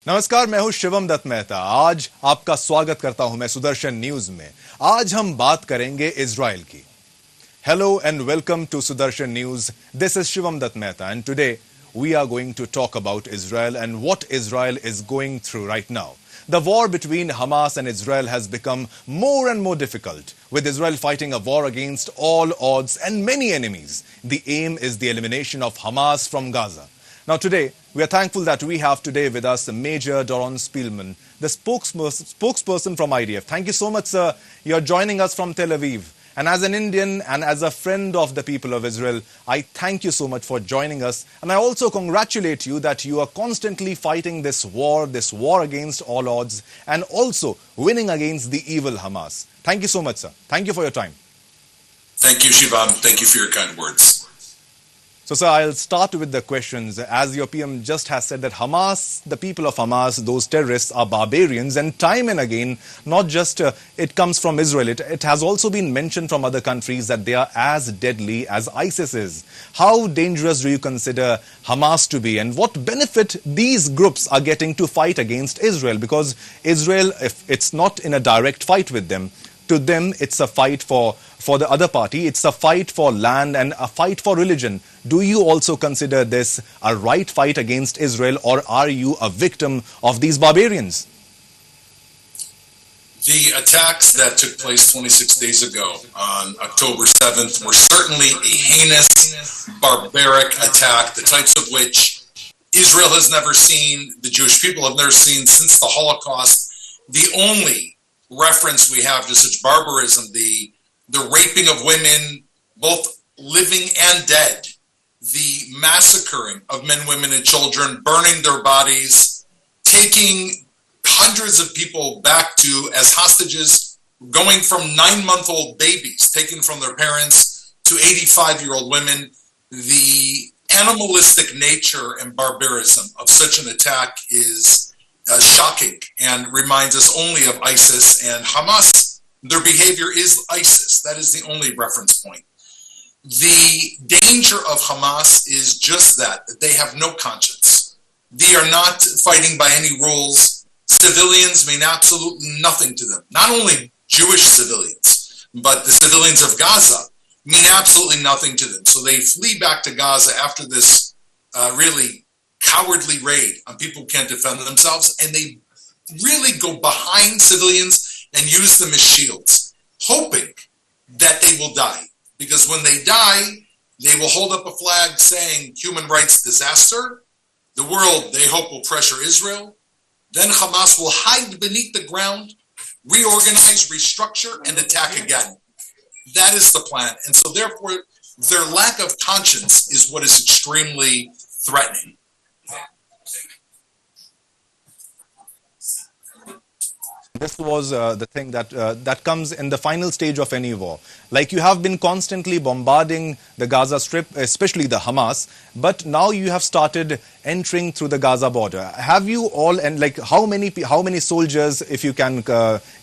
नमस्कार, मैं हूं शिवम दत्त मेहता। आज आपका स्वागत करता हूं मैं सुदर्शन न्यूज में। आज हम बात करेंगे इजराइल की। Hello and welcome to Sudarshan News. This is Shivam Dutt Mehta and today we are going to talk about Israel and what Israel is going through right now. The war between Hamas and Israel has become more and more difficult, with Israel fighting a war against all odds and many enemies. The aim is the elimination of Hamas from Gaza. Now today, we are thankful that we have today with us Major Doron Spielman, the spokesperson from IDF. Thank you so much, sir. You're joining us from Tel Aviv. And as an Indian and as a friend of the people of Israel, I thank you so much for joining us. And I also congratulate you that you are constantly fighting this war against all odds, and also winning against the evil Hamas. Thank you so much, sir. Thank you for your time. Thank you, Shivam. Thank you for your kind words. So, sir, I'll start with the questions. As your PM just has said that Hamas, the people of Hamas, those terrorists are barbarians, and time and again, not just it comes from Israel, it has also been mentioned from other countries that they are as deadly as ISIS is. How dangerous do you consider Hamas to be, and what benefit these groups are getting to fight against Israel? Because Israel, if it's not in a direct fight with them, to them, it's a fight for the other party. It's a fight for land and a fight for religion. Do you also consider this a right fight against Israel, or are you a victim of these barbarians? The attacks that took place 26 days ago on October 7th were certainly a heinous, barbaric attack, the types of which Israel has never seen, the Jewish people have never seen since the Holocaust. The only reference we have to such barbarism, the raping of women, both living and dead, the massacring of men, women, and children, burning their bodies, taking hundreds of people back to as hostages, going from 9-month-old babies taken from their parents to 85-year-old women. The animalistic nature and barbarism of such an attack is shocking and reminds us only of ISIS and Hamas. Their behavior is ISIS. That is the only reference point. The danger of Hamas is just that they have no conscience. They are not fighting by any rules. Civilians mean absolutely nothing to them. Not only Jewish civilians, but the civilians of Gaza mean absolutely nothing to them. So they flee back to Gaza after this really cowardly raid on people who can't defend themselves, and they really go behind civilians and use them as shields, hoping that they will die. Because when they die, they will hold up a flag saying human rights disaster. The world, they hope, will pressure Israel. Then Hamas will hide beneath the ground, reorganize, restructure, and attack again. That is the plan. And so therefore, their lack of conscience is what is extremely threatening. This was the thing that comes in the final stage of any war. Like, you have been constantly bombarding the Gaza Strip, especially the Hamas, but now you have started entering through the Gaza border. Have you all, and like how many soldiers, if you can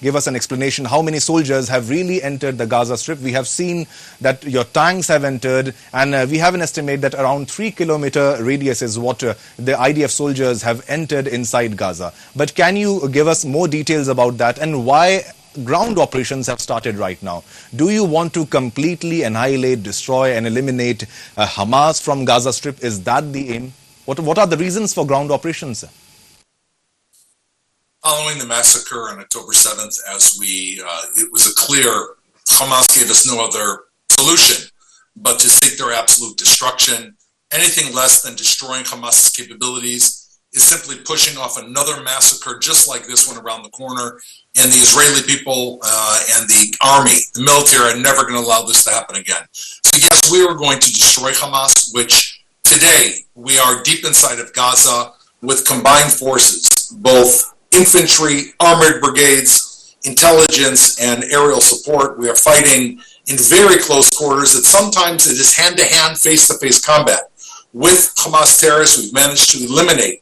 give us an explanation, how many soldiers have really entered the Gaza Strip? We have seen that your tanks have entered, and we have an estimate that around 3-kilometer radius is what the IDF soldiers have entered inside Gaza. But can you give us more details about that, and why ground operations have started right now? Do you want to completely annihilate, destroy, and eliminate Hamas from Gaza Strip? Is that the aim? What are the reasons for ground operations, sir? Following the massacre on October 7th, it was a clear, Hamas gave us no other solution but to seek their absolute destruction. Anything less than destroying Hamas's capabilities is simply pushing off another massacre just like this one around the corner. And the Israeli people and the army, the military, are never going to allow this to happen again. So yes, we are going to destroy Hamas, which today we are deep inside of Gaza with combined forces, both infantry, armored brigades, intelligence, and aerial support. We are fighting in very close quarters. That sometimes it is hand-to-hand, face-to-face combat. With Hamas terrorists, we've managed to eliminate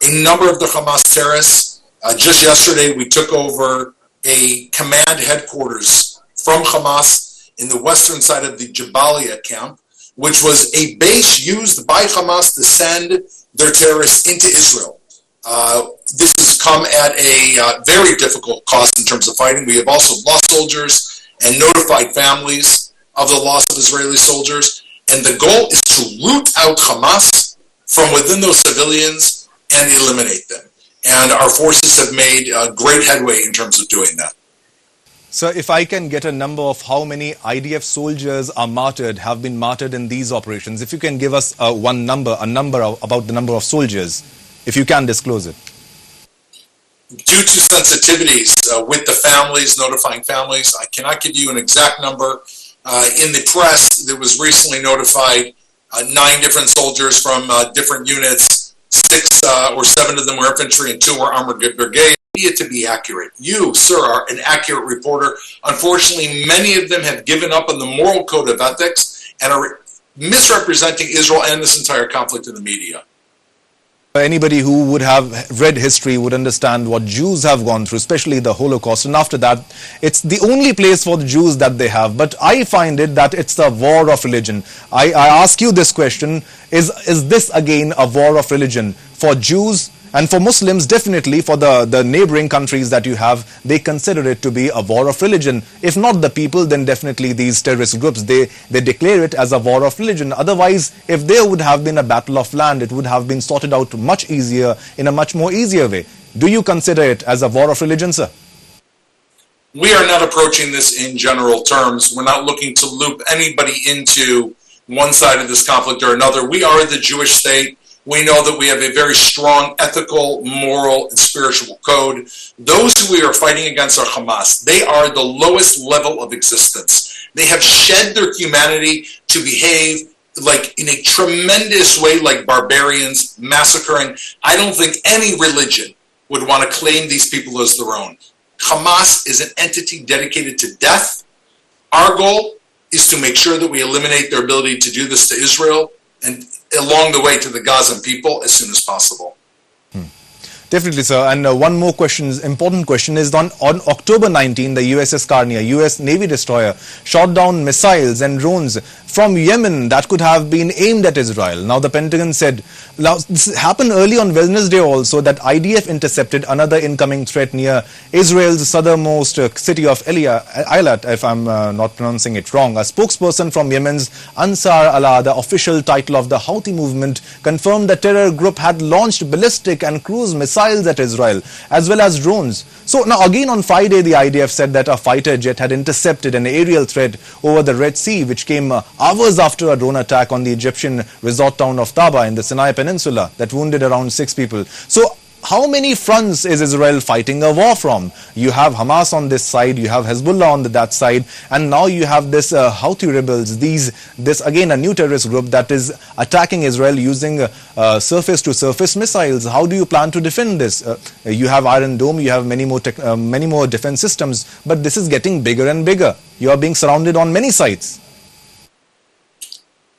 a number of the Hamas terrorists. Just yesterday, we took over a command headquarters from Hamas in the western side of the Jabalia camp, which was a base used by Hamas to send their terrorists into Israel. This has come at a very difficult cost in terms of fighting. We have also lost soldiers and notified families of the loss of Israeli soldiers. And the goal is to root out Hamas from within those civilians and eliminate them. And our forces have made great headway in terms of doing that. So if I can get a number of how many IDF soldiers are martyred, have been martyred in these operations, if you can give us a number about the number of soldiers, if you can disclose it. Due to sensitivities with the families, notifying families, I cannot give you an exact number. In the press, there was recently notified 9 different soldiers from different units. 6 or 7 of them were infantry and 2 were armored brigade. To be accurate. You, sir, are an accurate reporter. Unfortunately, many of them have given up on the moral code of ethics and are misrepresenting Israel and this entire conflict in the media. Anybody who would have read history would understand what Jews have gone through, especially the Holocaust. And after that, it's the only place for the Jews that they have. But I find it that it's a war of religion. I ask you this question, is this again a war of religion? For Jews and for Muslims, definitely for the neighboring countries that you have, they consider it to be a war of religion. If not the people, then definitely these terrorist groups, they declare it as a war of religion. Otherwise, if there would have been a battle of land, it would have been sorted out much easier, in a much more easier way. Do you consider it as a war of religion, sir? We are not approaching this in general terms. We're not looking to loop anybody into one side of this conflict or another. We are the Jewish state. We know that we have a very strong ethical, moral, and spiritual code. Those who we are fighting against are Hamas. They are the lowest level of existence. They have shed their humanity to behave like in a tremendous way like barbarians, massacring. I don't think any religion would want to claim these people as their own. Hamas is an entity dedicated to death. Our goal is to make sure that we eliminate their ability to do this to Israel and along the way to the Gazan people as soon as possible. Definitely, sir. And one more question, important question, is on October 19, the USS Carney, a US Navy destroyer, shot down missiles and drones from Yemen that could have been aimed at Israel. Now, the Pentagon said, now this happened early on Wednesday also, that IDF intercepted another incoming threat near Israel's southernmost city of Eilat, if I'm not pronouncing it wrong. A spokesperson from Yemen's Ansar Allah, the official title of the Houthi movement, confirmed the terror group had launched ballistic and cruise missiles at Israel, as well as drones. So now again on Friday, the IDF said that a fighter jet had intercepted an aerial threat over the Red Sea, which came hours after a drone attack on the Egyptian resort town of Taba in the Sinai Peninsula that wounded around 6 people. So how many fronts is Israel fighting a war from? You have Hamas on this side, you have Hezbollah on that side, and now you have this Houthi rebels, this again a new terrorist group that is attacking Israel using surface-to-surface missiles. How do you plan to defend this? You have Iron Dome, you have many more defense systems, but this is getting bigger and bigger. You are being surrounded on many sides.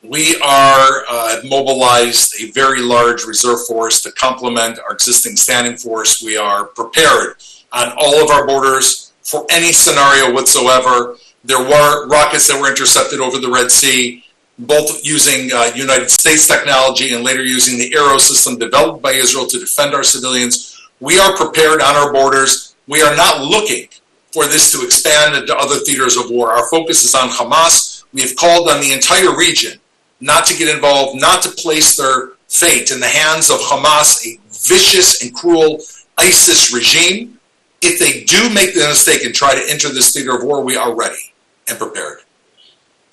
We have mobilized a very large reserve force to complement our existing standing force. We are prepared on all of our borders for any scenario whatsoever. There were rockets that were intercepted over the Red Sea, both using United States technology and later using the Arrow system developed by Israel to defend our civilians. We are prepared on our borders. We are not looking for this to expand into other theaters of war. Our focus is on Hamas. We have called on the entire region not to get involved, not to place their fate in the hands of Hamas, a vicious and cruel ISIS regime. If they do make the mistake and try to enter this theater of war, we are ready and prepared.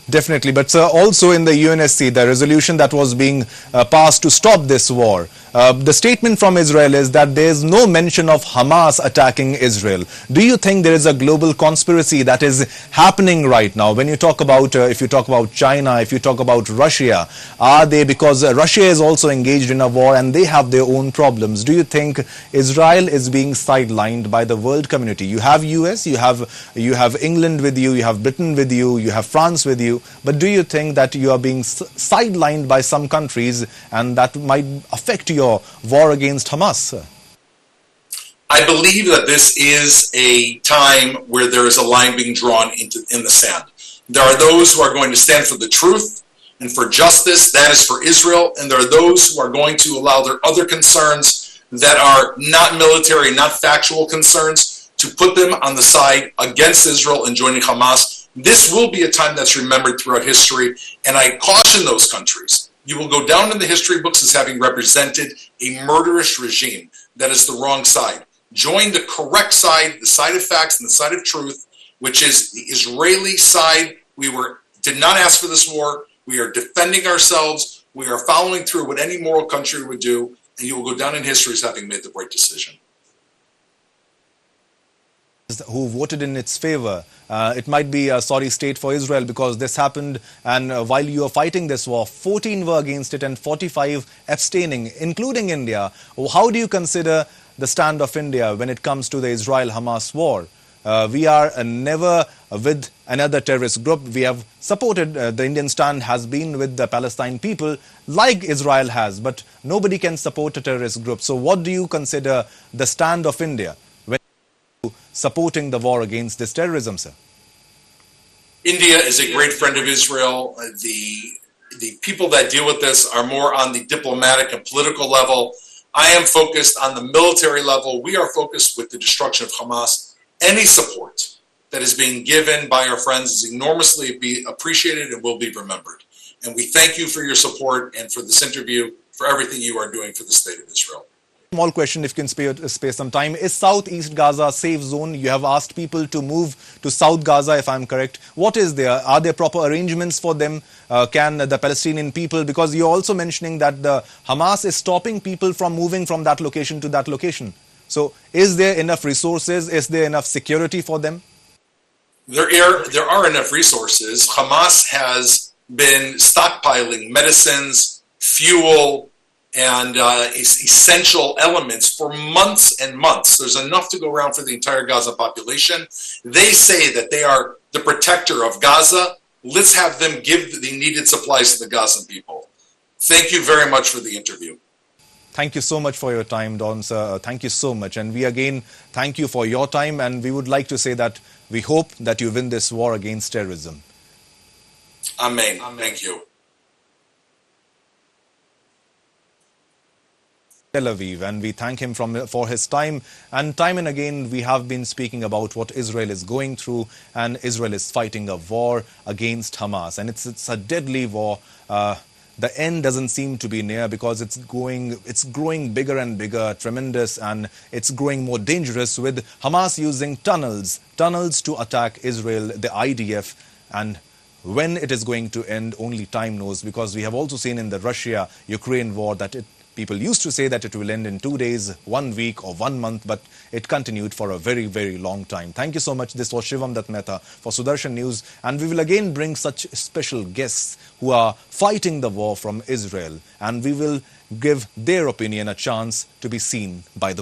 Definitely, but sir, also in the UNSC, the resolution that was being passed to stop this war, the statement from Israel is that there is no mention of Hamas attacking Israel. Do you think there is a global conspiracy that is happening right now? When you talk about, if you talk about China, if you talk about Russia, are they, because Russia is also engaged in a war and they have their own problems. Do you think Israel is being sidelined by the world community? You have US, you have England with you, you have Britain with you, you have France with you. But do you think that you are being sidelined by some countries and that might affect your war against Hamas? I believe that this is a time where there is a line being drawn in the sand. There are those who are going to stand for the truth and for justice, that is for Israel, and there are those who are going to allow their other concerns that are not military, not factual concerns, to put them on the side against Israel and joining Hamas. This will be a time that's remembered throughout history, and I caution those countries. You will go down in the history books as having represented a murderous regime that is the wrong side. Join the correct side, the side of facts and the side of truth, which is the Israeli side. We did not ask for this war. We are defending ourselves. We are following through what any moral country would do, and you will go down in history as having made the right decision. Who voted in its favor. It might be a sorry state for Israel because this happened, and while you are fighting this war, 14 were against it and 45 abstaining, including India. How do you consider the stand of India when it comes to the Israel-Hamas war? We are never with another terrorist group. We have supported, the Indian stand has been with the Palestine people like Israel has, but nobody can support a terrorist group. So what do you consider the stand of India when supporting the war against this terrorism, sir? India is a great friend of Israel. The people that deal with this are more on the diplomatic and political level. I am focused on the military level. We are focused with the destruction of Hamas. Any support that is being given by our friends is enormously appreciated and will be remembered. And we thank you for your support and for this interview, for everything you are doing for the state of Israel. Small question, if you can spare some time. Is Southeast Gaza a safe zone? You have asked people to move to South Gaza, if I'm correct. What is there? Are there proper arrangements for them? Can the Palestinian people, because you're also mentioning that the Hamas is stopping people from moving from that location to that location. So is there enough resources? Is there enough security for them? There are enough resources. Hamas has been stockpiling medicines, fuel, and essential elements for months and months. There's enough to go around for the entire Gaza population. They say that they are the protector of Gaza. Let's have them give the needed supplies to the Gazan people. Thank you very much for the interview. Thank you so much for your time, Doron, sir. Thank you so much. And we again thank you for your time. And we would like to say that we hope that you win this war against terrorism. Amen. Thank you. Tel Aviv, and we thank him for his time. And time and again, we have been speaking about what Israel is going through, and Israel is fighting a war against Hamas. And it's a deadly war. The end doesn't seem to be near because it's growing bigger and bigger, tremendous, and it's growing more dangerous with Hamas using tunnels to attack Israel, the IDF. And when it is going to end, only time knows, because we have also seen in the Russia-Ukraine war that people used to say that it will end in 2 days, 1 week or 1 month, but it continued for a very, very long time. Thank you so much. This was Shivam Dutt Mehta for Sudarshan News, and we will again bring such special guests who are fighting the war from Israel, and we will give their opinion a chance to be seen by the